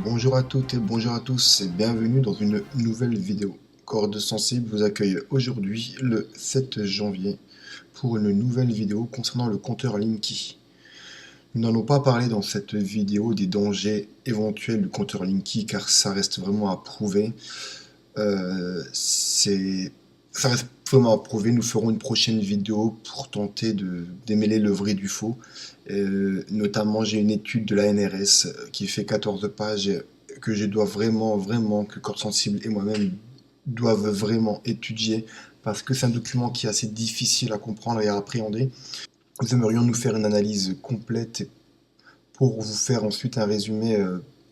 Bonjour à toutes et bonjour à tous et bienvenue dans une nouvelle vidéo. Corde Sensible vous accueille aujourd'hui le 7 janvier pour une nouvelle vidéo concernant le compteur Linky. Nous n'allons pas parler dans cette vidéo des dangers éventuels du compteur Linky car ça reste vraiment à prouver. Ça reste vraiment à prouver. Nous ferons une prochaine vidéo pour tenter de démêler le vrai du faux. Notamment, j'ai une étude de la NRS qui fait 14 pages que je dois vraiment, que Corde Sensible et moi-même doivent vraiment étudier parce que c'est un document qui est assez difficile à comprendre et à appréhender. Nous aimerions nous faire une analyse complète pour vous faire ensuite un résumé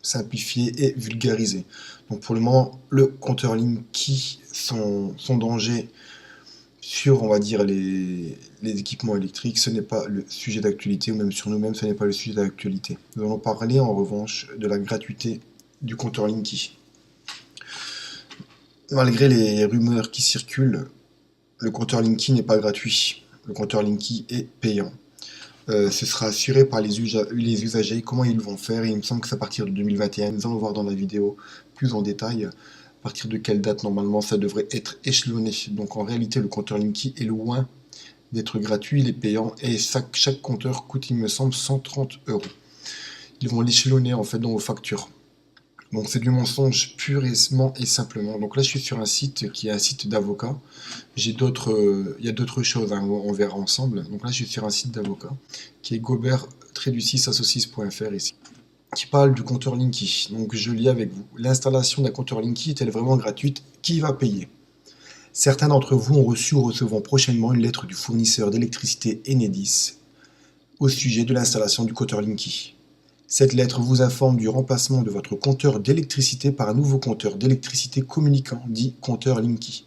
simplifié et vulgarisé. Donc pour le moment, le compteur Linky, son danger sur, on va dire, les équipements électriques, ce n'est pas le sujet d'actualité, ou même sur nous-mêmes, ce n'est pas le sujet d'actualité. Nous allons parler en revanche de la gratuité du compteur Linky. Malgré les rumeurs qui circulent, le compteur Linky n'est pas gratuit. Le compteur Linky est payant. Ce sera assuré par les usagers. Comment ils vont faire? Et il me semble que c'est à partir de 2021. Nous allons voir dans la vidéo plus en détail à partir de quelle date normalement ça devrait être échelonné. Donc en réalité, le compteur Linky est loin d'être gratuit, il est payant et chaque compteur coûte, il me semble, 130 €. Ils vont l'échelonner en fait dans vos factures. Donc c'est du mensonge purement et simplement. Donc là je suis sur un site qui est un site d'avocat. Il y a d'autres choses, hein, on verra ensemble. Donc là je suis sur un site d'avocat qui est gobert-associés.fr ici, qui parle du compteur Linky. Donc je lis avec vous. L'installation d'un compteur Linky est-elle vraiment gratuite? Qui va payer? Certains d'entre vous ont reçu ou recevront prochainement une lettre du fournisseur d'électricité Enedis au sujet de l'installation du compteur Linky. Cette lettre vous informe du remplacement de votre compteur d'électricité par un nouveau compteur d'électricité communicant, dit compteur Linky.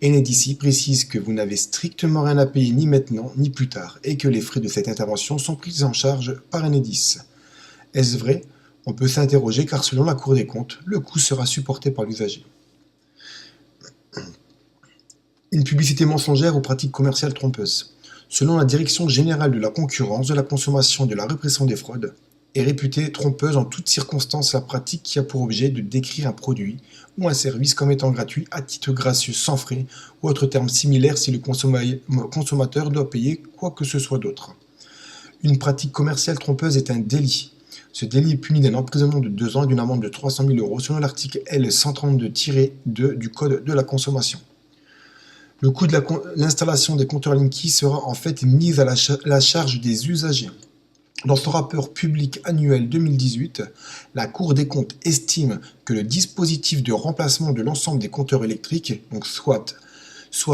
Enedis précise que vous n'avez strictement rien à payer ni maintenant ni plus tard et que les frais de cette intervention sont pris en charge par Enedis. Est-ce vrai? On peut s'interroger car selon la Cour des comptes, le coût sera supporté par l'usager. Une publicité mensongère aux pratiques commerciales trompeuses. Selon la Direction générale de la concurrence, de la consommation et de la répression des fraudes, est réputée trompeuse en toutes circonstances la pratique qui a pour objet de décrire un produit ou un service comme étant gratuit à titre gracieux sans frais ou autre terme similaire si le consommateur doit payer quoi que ce soit d'autre. Une pratique commerciale trompeuse est un délit. Ce délit est puni d'un emprisonnement de 2 ans et d'une amende de 300 000 € selon l'article L132-2 du Code de la consommation. Le coût de l'installation des compteurs Linky sera en fait mis à la charge des usagers. Dans son rapport public annuel 2018, la Cour des comptes estime que le dispositif de remplacement de l'ensemble des compteurs électriques, donc soit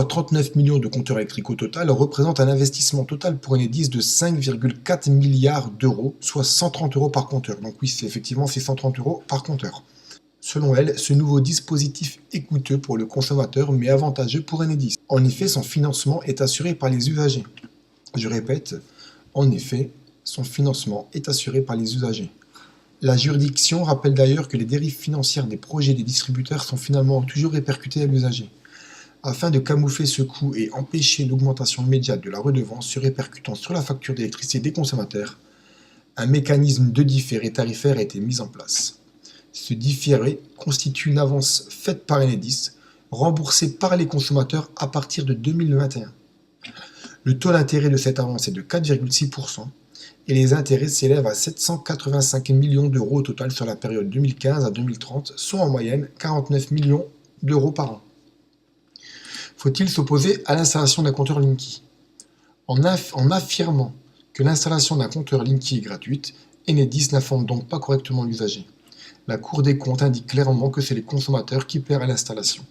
39 millions de compteurs électriques au total, représente un investissement total pour Enedis de 5,4 milliards d'euros, soit 130 € par compteur. Donc oui, effectivement, c'est 130 € par compteur. Selon elle, ce nouveau dispositif est coûteux pour le consommateur mais avantageux pour Enedis. En effet, son financement est assuré par les usagers. Je répète, en effet, son financement est assuré par les usagers. La juridiction rappelle d'ailleurs que les dérives financières des projets des distributeurs sont finalement toujours répercutées à l'usager. Afin de camoufler ce coût et empêcher l'augmentation immédiate de la redevance se répercutant sur la facture d'électricité des consommateurs, un mécanisme de différé tarifaire a été mis en place. Ce différé constitue une avance faite par Enedis, remboursée par les consommateurs à partir de 2021. Le taux d'intérêt de cette avance est de 4,6% et les intérêts s'élèvent à 785 millions d'euros au total sur la période 2015 à 2030, soit en moyenne 49 millions d'euros par an. Faut-il s'opposer à l'installation d'un compteur Linky? En affirmant que l'installation d'un compteur Linky est gratuite, Enedis n'informe donc pas correctement l'usager. La Cour des comptes indique clairement que c'est les consommateurs qui paient à l'installation.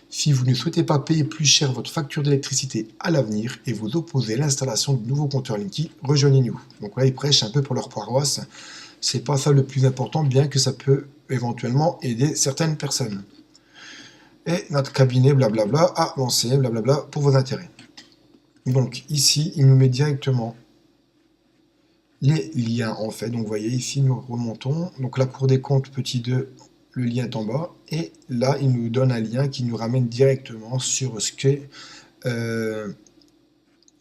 Si vous ne souhaitez pas payer plus cher votre facture d'électricité à l'avenir et vous opposez à l'installation de nouveaux compteurs Linky, rejoignez-nous. Donc là, ils prêchent un peu pour leur paroisse. C'est pas ça le plus important, bien que ça peut éventuellement aider certaines personnes. Et notre cabinet, blablabla, a lancé, blablabla, pour vos intérêts. Donc ici, il nous met directement les liens en fait. Donc vous voyez ici, nous remontons. Donc la Cour des comptes, petit 2, le lien est en bas. Et là, il nous donne un lien qui nous ramène directement sur ce qu'est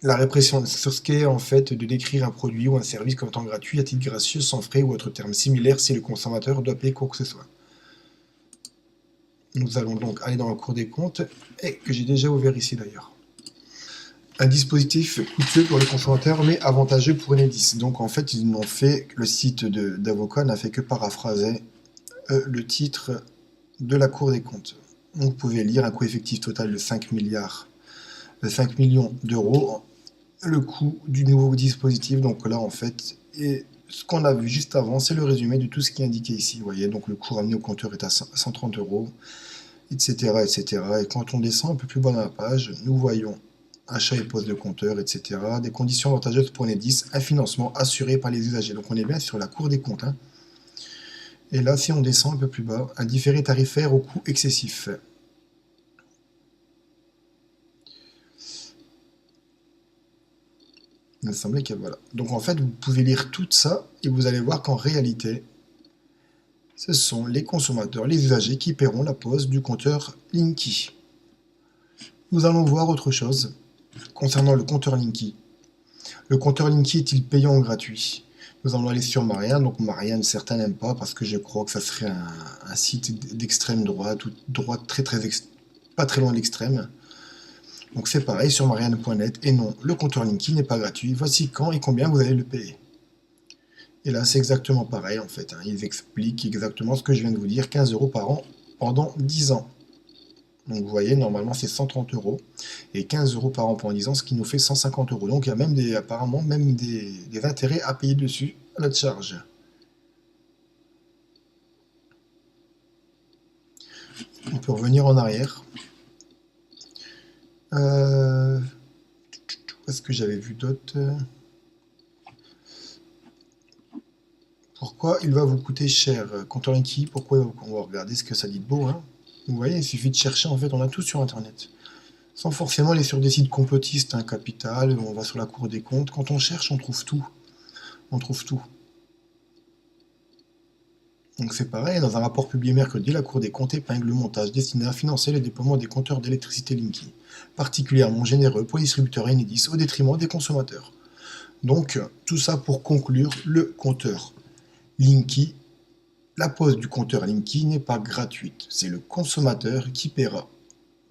la répression sur ce qu'est en fait de décrire un produit ou un service comme étant gratuit à titre gracieux, sans frais ou autre terme similaire si le consommateur doit payer quoi que ce soit. Nous allons donc aller dans la Cour des comptes, et que j'ai déjà ouvert ici d'ailleurs. Un dispositif coûteux pour les consommateurs, mais avantageux pour Enedis. Donc en fait, ils n'ont fait, le site d'avocat n'a fait que paraphraser le titre de la Cour des comptes. Donc vous pouvez lire un coût effectif total de 5 millions d'euros, le coût du nouveau dispositif. Donc là en fait, et ce qu'on a vu juste avant, c'est le résumé de tout ce qui est indiqué ici. Vous voyez, donc le coût ramené au compteur est à 130 euros, etc., etc. Et quand on descend un peu plus bas dans la page, nous voyons achat et pose de compteur, etc. Des conditions avantageuses pour Enedis, un financement assuré par les usagers. Donc on est bien sur la Cour des comptes. Hein. Et là, si on descend un peu plus bas, un différé tarifaire au coût excessif. Il me semblait que voilà. Donc en fait, vous pouvez lire tout ça et vous allez voir qu'en réalité, ce sont les consommateurs, les usagers qui paieront la pose du compteur Linky. Nous allons voir autre chose concernant le compteur Linky. Le compteur Linky est-il payant ou gratuit? Nous allons aller sur Marianne. Donc Marianne, certains n'aiment pas parce que je crois que ça serait un site d'extrême droite, ou droite pas très loin de l'extrême. Donc c'est pareil sur Marianne.net. Et non, le compteur Linky n'est pas gratuit. Voici quand et combien vous allez le payer. Et là, c'est exactement pareil en fait. Hein. Ils expliquent exactement ce que je viens de vous dire, 15 € par an pendant 10 ans. Donc vous voyez, normalement c'est 130 € et 15 € par an pendant 10 ans, ce qui nous fait 150 €. Donc il y a même apparemment même des intérêts à payer dessus à notre charge. On peut revenir en arrière. Où est-ce que j'avais vu d'autres? Pourquoi il va vous coûter cher? Compteur Linky, pourquoi on va regarder ce que ça dit de beau, hein. Vous voyez, il suffit de chercher, en fait, on a tout sur Internet. Sans forcément aller sur des sites complotistes, hein, Capital, on va sur la Cour des comptes. Quand on cherche, on trouve tout. On trouve tout. Donc c'est pareil, dans un rapport publié mercredi, la Cour des comptes épingle le montage destiné à financer le déploiement des compteurs d'électricité Linky, particulièrement généreux pour les distributeurs Enedis au détriment des consommateurs. Donc, tout ça pour conclure, le compteur Linky, la pose du compteur Linky n'est pas gratuite, c'est le consommateur qui paiera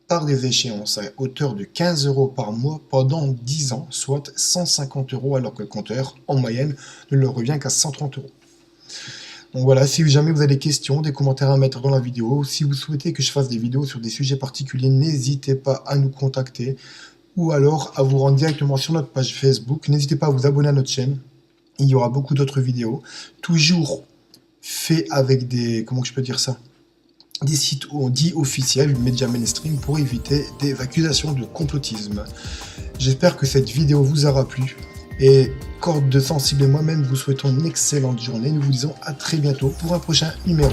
par des échéances à hauteur de 15 € par mois pendant 10 ans, soit 150 €, alors que le compteur, en moyenne, ne leur revient qu'à 130 €. Donc voilà, si jamais vous avez des questions, des commentaires à mettre dans la vidéo, si vous souhaitez que je fasse des vidéos sur des sujets particuliers, n'hésitez pas à nous contacter, ou alors à vous rendre directement sur notre page Facebook. N'hésitez pas à vous abonner à notre chaîne, il y aura beaucoup d'autres vidéos, toujours fait avec des, comment je peux dire ça, des sites dits officiels, médias mainstream, pour éviter des accusations de complotisme. J'espère que cette vidéo vous aura plu, et Corde de Sensible et moi-même vous souhaitons une excellente journée. Nous vous disons à très bientôt pour un prochain numéro.